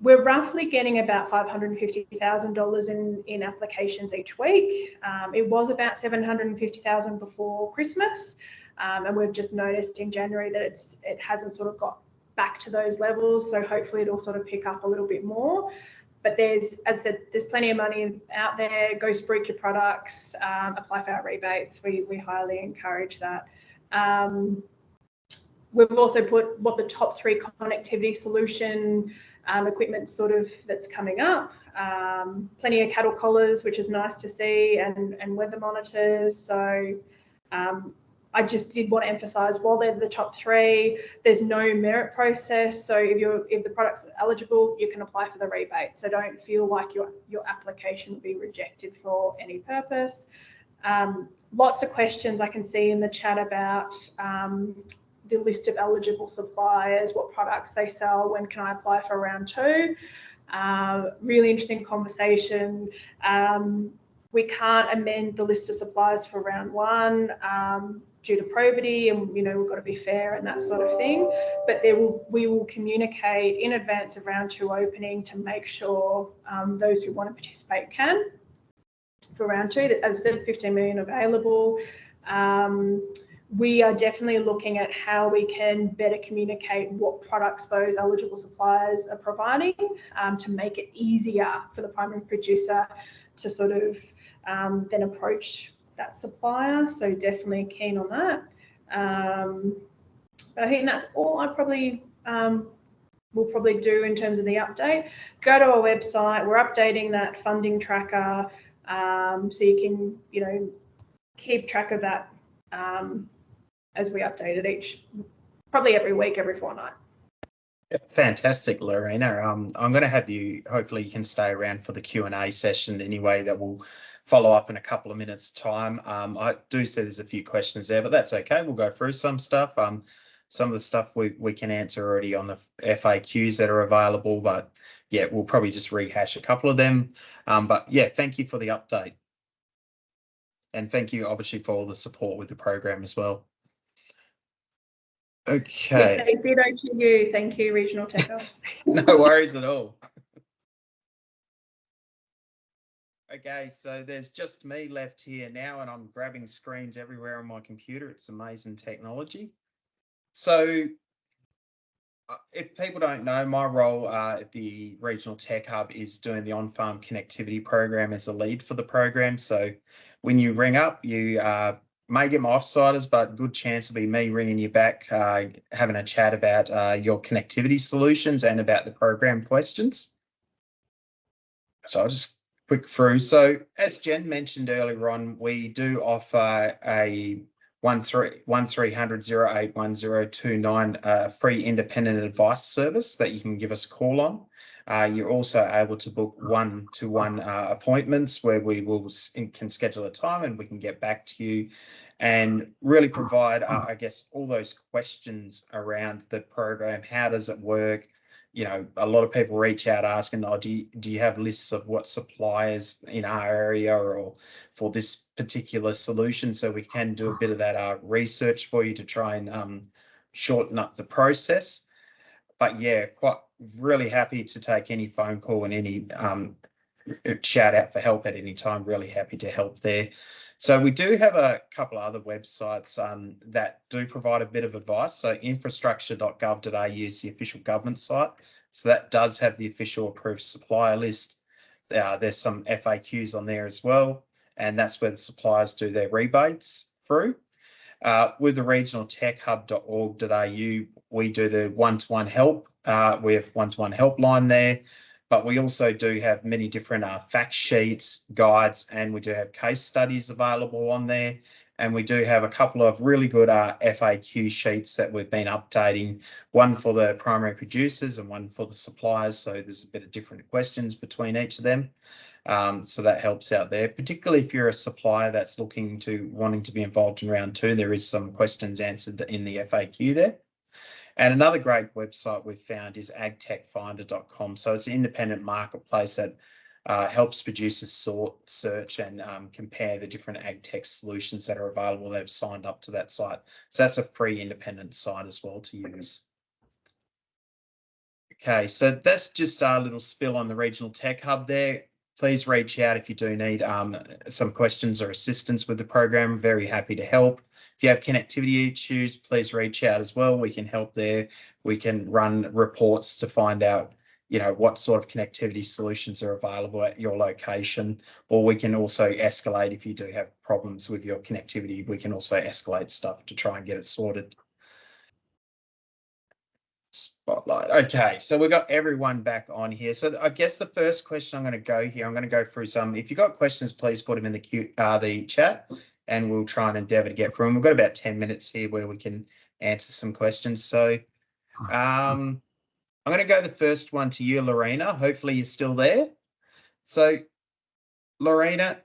We're roughly getting about $550,000 in applications each week. It was about $750,000 before Christmas, and we've just noticed in January that it hasn't sort of got back to those levels. So hopefully it'll sort of pick up a little bit more. But as I said, there's plenty of money out there. Go spruik your products, apply for our rebates. We highly encourage that. We've also put what the top 3 connectivity solution equipment sort of that's coming up. Plenty of cattle collars, which is nice to see, and weather monitors. So I just did want to emphasise, while they're the top 3, there's no merit process. So if the product's eligible, you can apply for the rebate. So don't feel like your application will be rejected for any purpose. Lots of questions I can see in the chat about the list of eligible suppliers, what products they sell, when can I apply for round 2. Really interesting conversation. We can't amend the list of suppliers for round 1 due to probity, and we've got to be fair and that sort of thing. But we will communicate in advance of round 2 opening to make sure those who want to participate can. For round 2, as I said, 15 million available. We are definitely looking at how we can better communicate what products those eligible suppliers are providing to make it easier for the primary producer to sort of then approach that supplier. So definitely keen on that. But I think that's all I probably will probably do in terms of the update. Go to our website. We're updating that funding tracker so you can, keep track of that as we update it probably every week, every fortnight. Yeah, fantastic, Lorena. I'm going to have you, hopefully you can stay around for the Q&A session anyway, that will follow up in a couple of minutes time. I do see there's a few questions there, but that's okay. We'll go through some stuff. Some of the stuff we can answer already on the FAQs that are available, but yeah, we'll probably just rehash a couple of them. But yeah, thank you for the update. And thank you obviously for all the support with the program as well. Okay. Yes, ditto to you. Thank you, Regional Tech Hub. No worries at all. Okay, so there's just me left here now, and I'm grabbing screens everywhere on my computer. It's amazing technology. So if people don't know, my role at the Regional Tech Hub is doing the on-farm connectivity program as a lead for the program. So when you ring up, you may get my offsiders, but good chance will be me ringing you back, having a chat about your connectivity solutions and about the program questions. So I'll just quick through. So as Jen mentioned earlier on, we do offer a 1300 081029 free independent advice service that you can give us a call on. You're also able to book one-to-one appointments where we can schedule a time and we can get back to you and really provide, I guess, all those questions around the program. How does it work? A lot of people reach out asking, do you have lists of what suppliers in our area or for this particular solution? So we can do a bit of that research for you to try and shorten up the process. But yeah, really happy to take any phone call and any shout out for help at any time. Really happy to help there. So we do have a couple of other websites that do provide a bit of advice. So infrastructure.gov.au is the official government site. So that does have the official approved supplier list. There's some FAQs on there as well, and that's where the suppliers do their rebates through. With the regionaltechhub.org.au, we do the one-to-one help. We have one-to-one helpline there, but we also do have many different fact sheets, guides, and we do have case studies available on there. And we do have a couple of really good FAQ sheets that we've been updating, one for the primary producers and one for the suppliers. So there's a bit of different questions between each of them. So that helps out there, particularly if you're a supplier that's wanting to be involved in round 2. There is some questions answered in the FAQ there. And another great website we've found is agtechfinder.com. So it's an independent marketplace that helps producers sort, search and compare the different ag tech solutions that are available that have signed up to that site. So that's a free independent site as well to use. Okay, so that's just our little spill on the Regional Tech Hub there. Please reach out if you do need some questions or assistance with the program. Very happy to help. If you have connectivity issues, please reach out as well. We can help there. We can run reports to find out, what sort of connectivity solutions are available at your location, or we can also escalate if you do have problems with your connectivity. We can also escalate stuff to try and get it sorted. Spotlight. Okay, so we've got everyone back on here. So I guess the first question I'm going to go here, I'm going to go through some. If you've got questions, please put them in the chat, and we'll try and endeavour to get through them. We've got about 10 minutes here where we can answer some questions. So I'm going to go the first one to you, Lorena. Hopefully you're still there. So Lorena,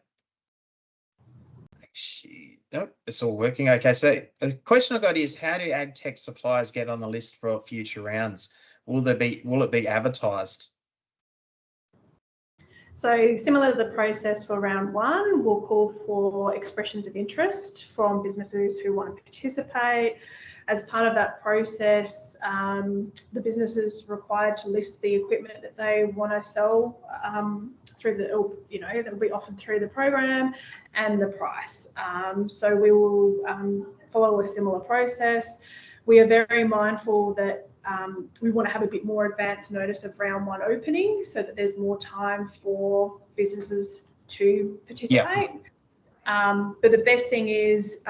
nope, it's all working. Okay, so the question I've got is, how do ag tech suppliers get on the list for future rounds? Will it be advertised? So similar to the process for round 1, we'll call for expressions of interest from businesses who want to participate. As part of that process, the business is required to list the equipment that they want to sell through that'll be offered through the program, and the price. So we will follow a similar process. We are very mindful that we want to have a bit more advance notice of round 1 opening so that there's more time for businesses to participate. But the best thing is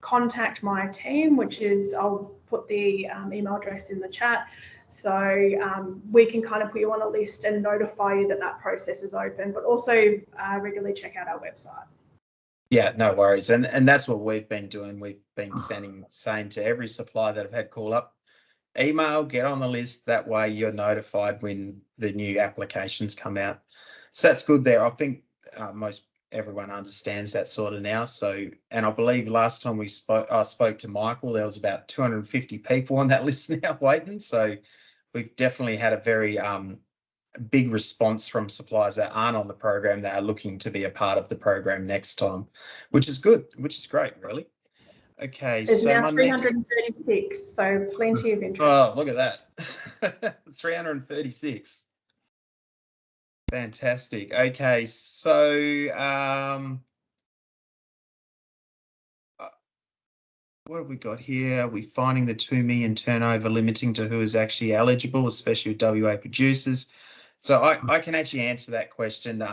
contact my team, which is, I'll put the email address in the chat. So we can kind of put you on a list and notify you that that process is open, but also regularly check out our website. Yeah, no worries. And that's what we've been doing. We've been saying to every supplier that have had call up, email, get on the list. That way you're notified when the new applications come out. So that's good there. I think everyone understands that sort of now. So, and I believe last time I spoke to Michael, there was about 250 people on that list now waiting. So we've definitely had a very big response from suppliers that aren't on the program that are looking to be a part of the program next time, which is good, which is great, really. Okay, there's so now 336, so plenty of interest. Oh, look at that. 336. Fantastic. Okay, so what have we got here? Are we finding the 2 million turnover limiting to who is actually eligible, especially with WA producers? So I can actually answer that question.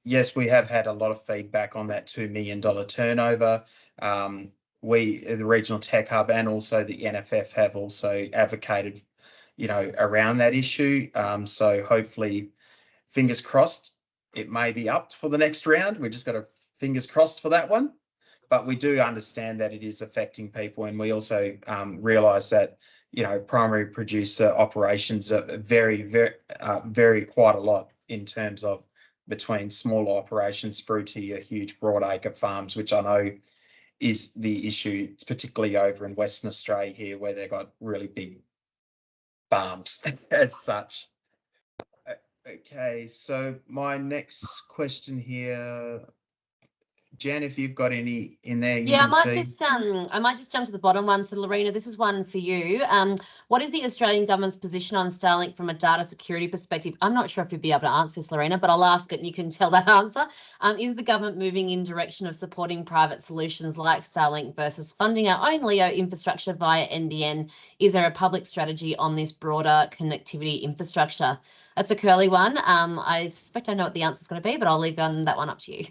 Yes, we have had a lot of feedback on that $2 million turnover. The Regional Tech Hub and also the NFF have also advocated, around that issue. So hopefully, fingers crossed, it may be up for the next round. We just got to fingers crossed for that one. But we do understand that it is affecting people, and we also realise that primary producer operations are vary quite a lot in terms of between smaller operations through to your huge broadacre farms, which I know is the issue. It's particularly over in Western Australia here, where they've got really big farms as such. Okay, so my next question here. Jen, if you've got any in there, you Yeah, can see. I might just jump to the bottom one. So, Lorena, this is one for you. What is the Australian government's position on Starlink from a data security perspective? I'm not sure if you'd be able to answer this, Lorena, but I'll ask it and you can tell that answer. Is the government moving in direction of supporting private solutions like Starlink versus funding our own LEO infrastructure via NBN? Is there a public strategy on this broader connectivity infrastructure? That's a curly one. I suspect I know what the answer is going to be, but I'll leave that one up to you.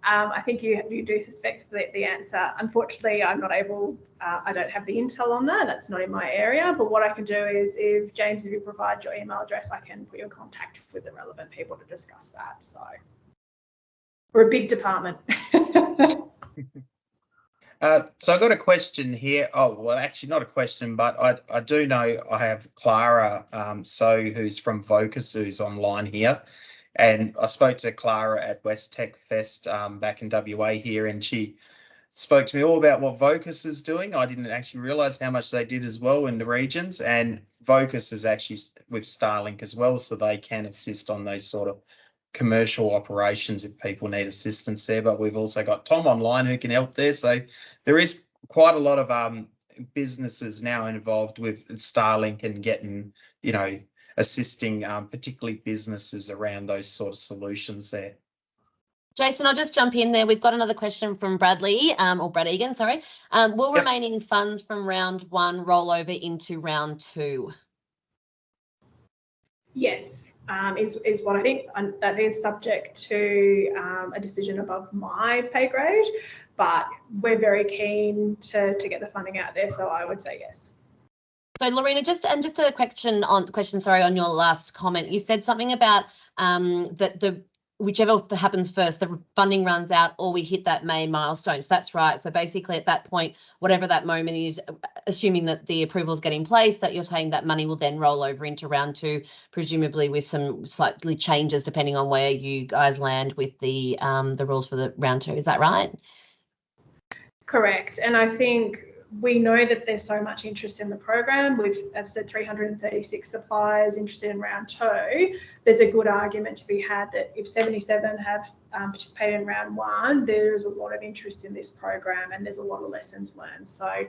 I think you do suspect the answer. Unfortunately, I'm not able, I don't have the intel on that. That's not in my area. But what I can do is, if James, if you provide your email address, I can put you in contact with the relevant people to discuss that. So we're a big department. So I've got a question here. Oh, well, actually not a question, but I do know I have Clara, who's from Vocus, who's online here. And I spoke to Clara at West Tech Fest back in WA here, and she spoke to me all about what Vocus is doing. I didn't actually realise how much they did as well in the regions, and Vocus is actually with Starlink as well, so they can assist on those sort of commercial operations if people need assistance there. But we've also got Tom online who can help there. So there is quite a lot of businesses now involved with Starlink and getting, assisting particularly businesses around those sort of solutions there. Jason, I'll just jump in there. We've got another question from Bradley, or Brad Egan, sorry. Will remaining funds from round 1 roll over into round 2? Yes, is what I think, and that is subject to a decision above my pay grade, but we're very keen to get the funding out there, so I would say yes. So, Lorena, just a question on your last comment. You said something about that whichever happens first, the funding runs out or we hit that May milestone. So that's right. So basically at that point, whatever that moment is, assuming that the approvals get in place, that you're saying that money will then roll over into round 2, presumably with some slightly changes depending on where you guys land with the rules for the round 2. Is that right? Correct. And I think we know that there's so much interest in the program with, as I said, 336 suppliers interested in round 2. There's a good argument to be had that if 77 have participated in round 1, there is a lot of interest in this program and there's a lot of lessons learned. So,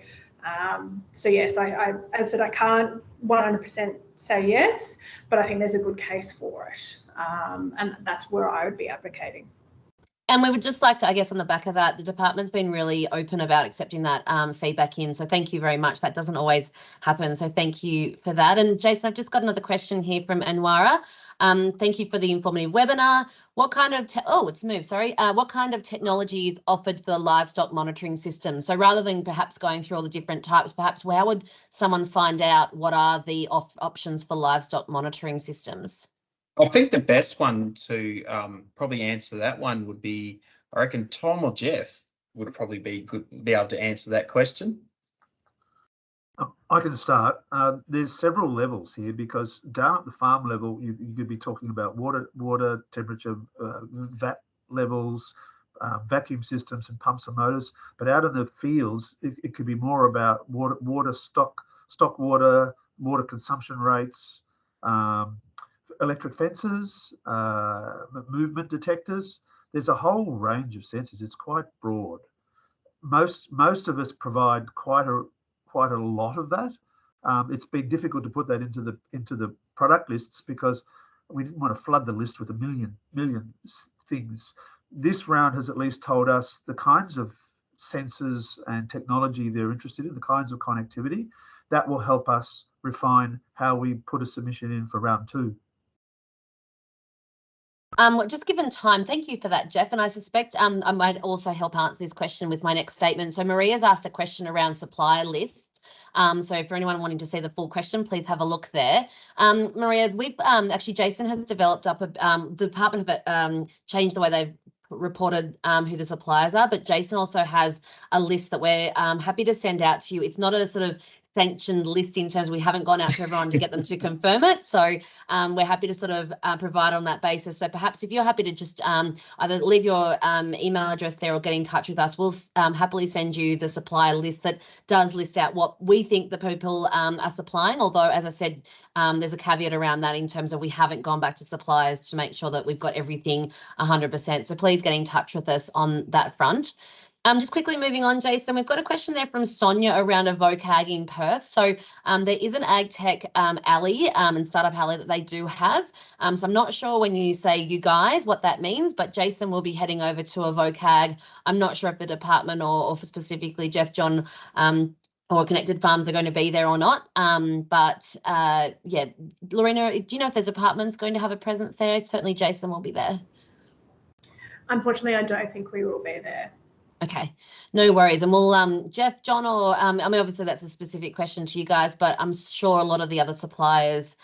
yes, I as I said, I can't 100% say yes, but I think there's a good case for it, and that's where I would be advocating. And we would just like to, I guess, on the back of that, the department's been really open about accepting that feedback in. So thank you very much. That doesn't always happen. So thank you for that. And Jason, I've just got another question here from Anwara. Thank you for the informative webinar. What kind of what kind of technology is offered for the livestock monitoring system? So rather than perhaps going through all the different types, perhaps how would someone find out what are the options for livestock monitoring systems? I think the best one to probably answer that one would be, I reckon Tom or Jeff would probably be able to answer that question. I can start. There's several levels here, because down at the farm level, you could be talking about water temperature, VAT levels, vacuum systems and pumps and motors. But out in the fields, it could be more about water stock water consumption rates, electric fences, movement detectors. There's a whole range of sensors. It's quite broad. Most of us provide quite a lot of that. It's been difficult to put that into the product lists because we didn't want to flood the list with a million things. This round has at least told us the kinds of sensors and technology they're interested in, the kinds of connectivity that will help us refine how we put a submission in for round 2. Just given time, thank you for that, Jeff. And I suspect I might also help answer this question with my next statement. So Maria's asked a question around supplier lists. So for anyone wanting to see the full question, please have a look there. Maria, we've actually, Jason has developed up the department have changed the way they've reported who the suppliers are, but Jason also has a list that we're happy to send out to you. It's not a sort of sanctioned list in terms of we haven't gone out to everyone to get them to confirm it. So we're happy to sort of provide on that basis. So perhaps if you're happy to just either leave your email address there or get in touch with us, we'll happily send you the supplier list that does list out what we think the people are supplying. Although, as I said, there's a caveat around that in terms of we haven't gone back to suppliers to make sure that we've got everything 100%. So please get in touch with us on that front. Just quickly moving on, Jason, we've got a question there from Sonia around a VOCAG in Perth. So there is an ag tech alley and startup alley that they do have. So I'm not sure when you say you guys what that means, but Jason will be heading over to a VOCAG. I'm not sure if the department or for specifically Jeff, John, or Connected Farms are going to be there or not. Yeah, Lorena, do you know if the department's going to have a presence there? Certainly Jason will be there. Unfortunately, I don't think we will be there. Okay, no worries. And we'll, Jeff, John, or I mean, obviously that's a specific question to you guys, but I'm sure a lot of the other suppliers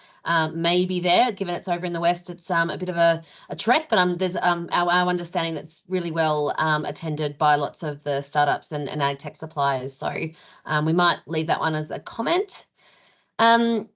may be there. Given it's over in the west, it's a bit of a trek, but there's our understanding that's really well attended by lots of the startups and ag tech suppliers. So we might leave that one as a comment. And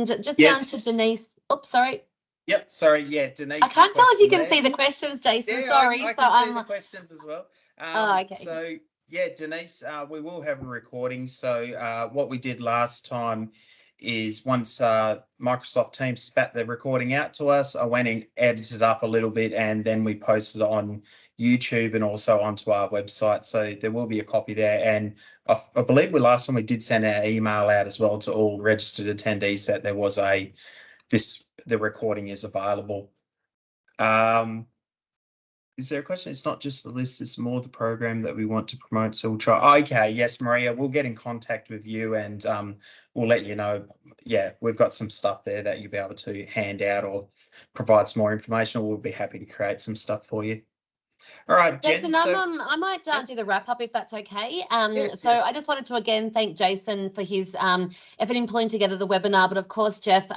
just down to Denise. Oops, sorry. Yep, sorry. Yeah, Denise. I can't tell if you can see the questions, Jason. Yeah, sorry. I can see the questions as well. Okay. So yeah, Denise, we will have a recording. So what we did last time is once Microsoft Teams spat the recording out to us, I went and edited up a little bit, and then we posted it on YouTube and also onto our website. So there will be a copy there. And I believe last time we did send our email out as well to all registered attendees that there was the recording is available. Is there a question? It's not just the list, it's more the program that we want to promote. So we'll try. Okay, yes, Maria, we'll get in contact with you and we'll let you know. Yeah, we've got some stuff there that you'll be able to hand out or provide some more information, or we'll be happy to create some stuff for you. All right, Jen. Jason, I might do the wrap up if that's okay. Yes. I just wanted to again thank Jason for his effort in pulling together the webinar, but of course, Jeff,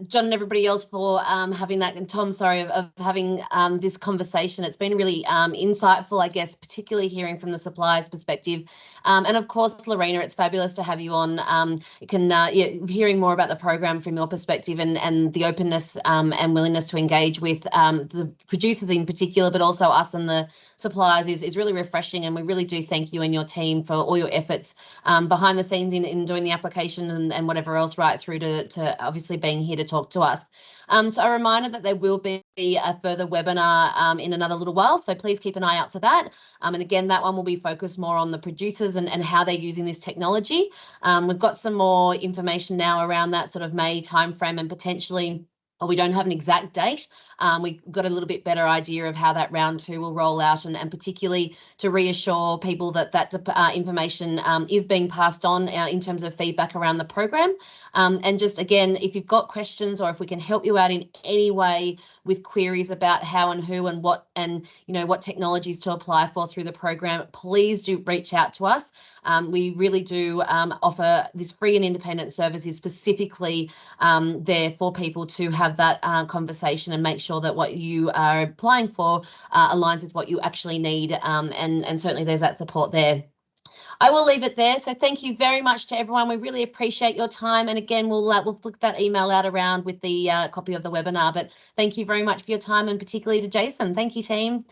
John and everybody else for having that, and Tom, sorry, of having this conversation. It's been really insightful, I guess, particularly hearing from the supplier's perspective. And of course, Lorena, it's fabulous to have you on. Hearing more about the program from your perspective and the openness and willingness to engage with the producers in particular, but also us and the suppliers is really refreshing, and we really do thank you and your team for all your efforts behind the scenes in doing the application and whatever else, right through to obviously being here to talk to us. So a reminder that there will be a further webinar in another little while, so please keep an eye out for that. And again, that one will be focused more on the producers and how they're using this technology. We've got some more information now around that sort of May timeframe, and potentially, we don't have an exact date. We got a little bit better idea of how that round 2 will roll out, and particularly to reassure people that information is being passed on in terms of feedback around the program. And just again, if you've got questions or if we can help you out in any way with queries about how and who and what and what technologies to apply for through the program, please do reach out to us. We really do offer this free and independent services specifically there for people to have that conversation and make sure that what you are applying for aligns with what you actually need, and certainly there's that support there. I will leave it there. So thank you very much to everyone. We really appreciate your time. And again, we'll flick that email out around with the copy of the webinar. But thank you very much for your time, and particularly to Jason. Thank you, team.